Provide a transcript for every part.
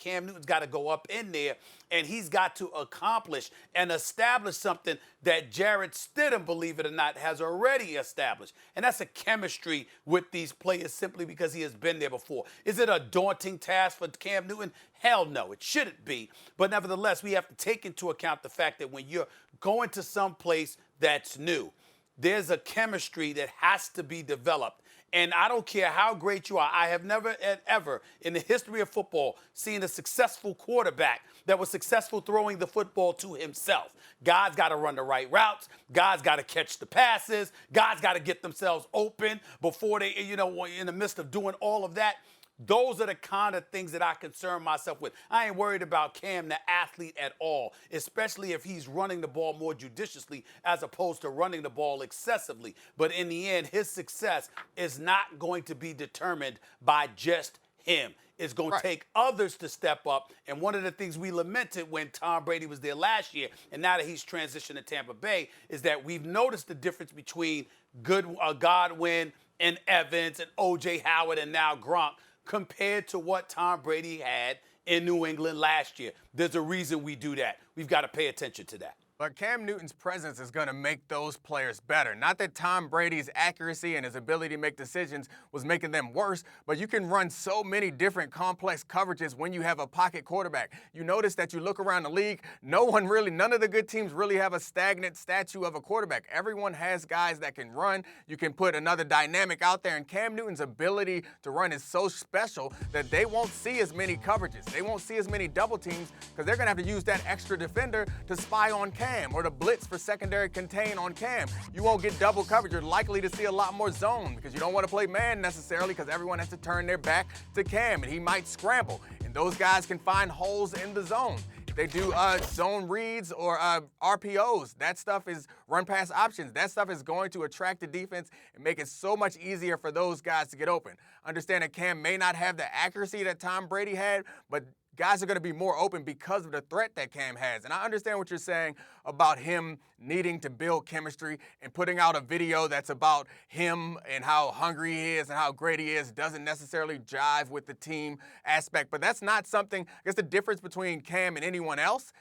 Cam Newton's got to go up in there, and he's got to accomplish and establish something that Jarrett Stidham, believe it or not, has already established. And that's a chemistry with these players simply because he has been there before. Is it a daunting task for Cam Newton? Hell no, it shouldn't be. But nevertheless, we have to take into account the fact that when you're going to some place that's new, there's a chemistry that has to be developed. And I don't care how great you are. I have never, ever, in the history of football, seen a successful quarterback that was successful throwing the football to himself. Guys got to run the right routes. Guys got to catch the passes. Guys got to get themselves open before they, in the midst of doing all of that. Those are the kind of things that I concern myself with. I ain't worried about Cam, the athlete, at all, especially if he's running the ball more judiciously as opposed to running the ball excessively. But in the end, his success is not going to be determined by just him. It's going to take others to step up. And one of the things we lamented when Tom Brady was there last year, and now that he's transitioned to Tampa Bay, is that we've noticed the difference between Godwin and Evans and O.J. Howard and now Gronk, compared to what Tom Brady had in New England last year. There's a reason we do that. We've got to pay attention to that. But Cam Newton's presence is going to make those players better. Not that Tom Brady's accuracy and his ability to make decisions was making them worse, but you can run so many different complex coverages when you have a pocket quarterback. You notice that you look around the league, none of the good teams really have a stagnant statue of a quarterback. Everyone has guys that can run. You can put another dynamic out there, and Cam Newton's ability to run is so special that they won't see as many coverages. They won't see as many double teams because they're going to have to use that extra defender to spy on Cam. Or the blitz for secondary contain on Cam. You won't get double coverage. You're likely to see a lot more zone because you don't want to play man necessarily because everyone has to turn their back to Cam and he might scramble. And those guys can find holes in the zone. They do zone reads or RPOs. That stuff is run pass options. That stuff is going to attract the defense and make it so much easier for those guys to get open. Understand that Cam may not have the accuracy that Tom Brady had, but guys are going to be more open because of the threat that Cam has. And I understand what you're saying about him needing to build chemistry and putting out a video that's about him and how hungry he is and how great he is doesn't necessarily jive with the team aspect. But that's not something, I guess the difference between Cam and everyone else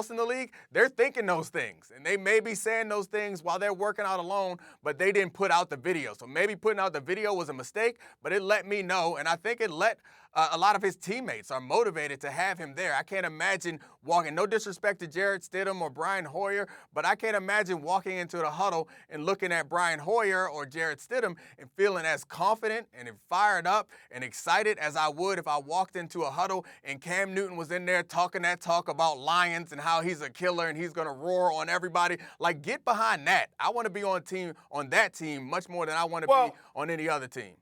in the league, they're thinking those things. And they may be saying those things while they're working out alone, but they didn't put out the video. So maybe putting out the video was a mistake, but it let me know. And I think it let a lot of his teammates are motivated to have him there. I can't imagine walking, no disrespect to Jarrett Stidham or Brian Hoyer, but I can't imagine walking into the huddle and looking at Brian Hoyer or Jarrett Stidham and feeling as confident and fired up and excited as I would if I walked into a huddle and Cam Newton was in there talking that talk about Lions and how he's a killer and he's going to roar on everybody. Like, get behind that. I want to be on that team much more than I want to be on any other team.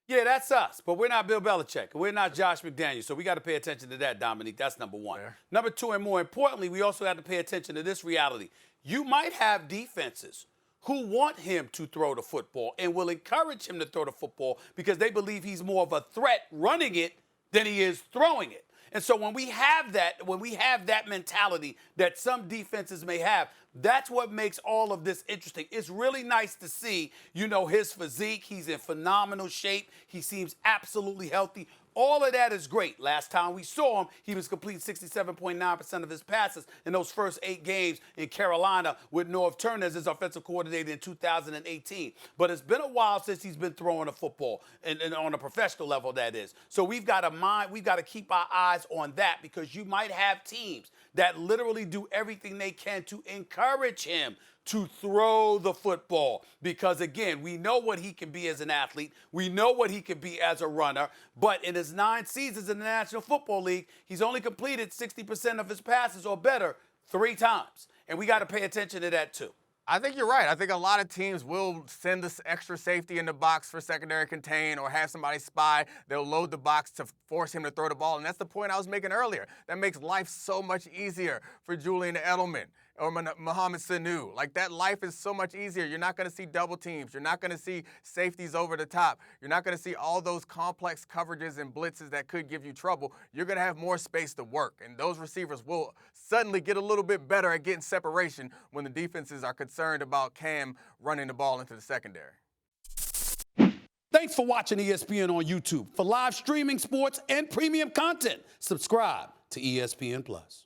Yeah, that's us, but we're not Bill Belichick. We're not Josh McDaniels, so we got to pay attention to that, Dominique. That's number one. Fair. Number two, and more importantly, we also have to pay attention to this reality. You might have defenses who want him to throw the football and will encourage him to throw the football because they believe he's more of a threat running it than he is throwing it. And so when we have that mentality that some defenses may have, that's what makes all of this interesting. It's really nice to see, his physique. He's in phenomenal shape. He seems absolutely healthy. All of that is great. Last time we saw him, he was completing 67.9% of his passes in those first 8 games in Carolina with Norv Turner as his offensive coordinator in 2018. But it's been a while since he's been throwing a football, and on a professional level, that is. So we've got to keep our eyes on that because you might have teams that literally do everything they can to encourage him to throw the football because, again, we know what he can be as an athlete. We know what he can be as a runner. But in his 9 seasons in the National Football League, he's only completed 60% of his passes or better 3 times. And we got to pay attention to that, too. I think you're right. I think a lot of teams will send this extra safety in the box for secondary contain or have somebody spy. They'll load the box to force him to throw the ball. And that's the point I was making earlier. That makes life so much easier for Julian Edelman or Mohamed Sanu. Like, that life is so much easier. You're not going to see double teams. You're not going to see safeties over the top. You're not going to see all those complex coverages and blitzes that could give you trouble. You're going to have more space to work. And those receivers will suddenly get a little bit better at getting separation when the defenses are concerned about Cam running the ball into the secondary. Thank Thanks for watching ESPN on YouTube. For live streaming sports and premium content, subscribe to ESPN+.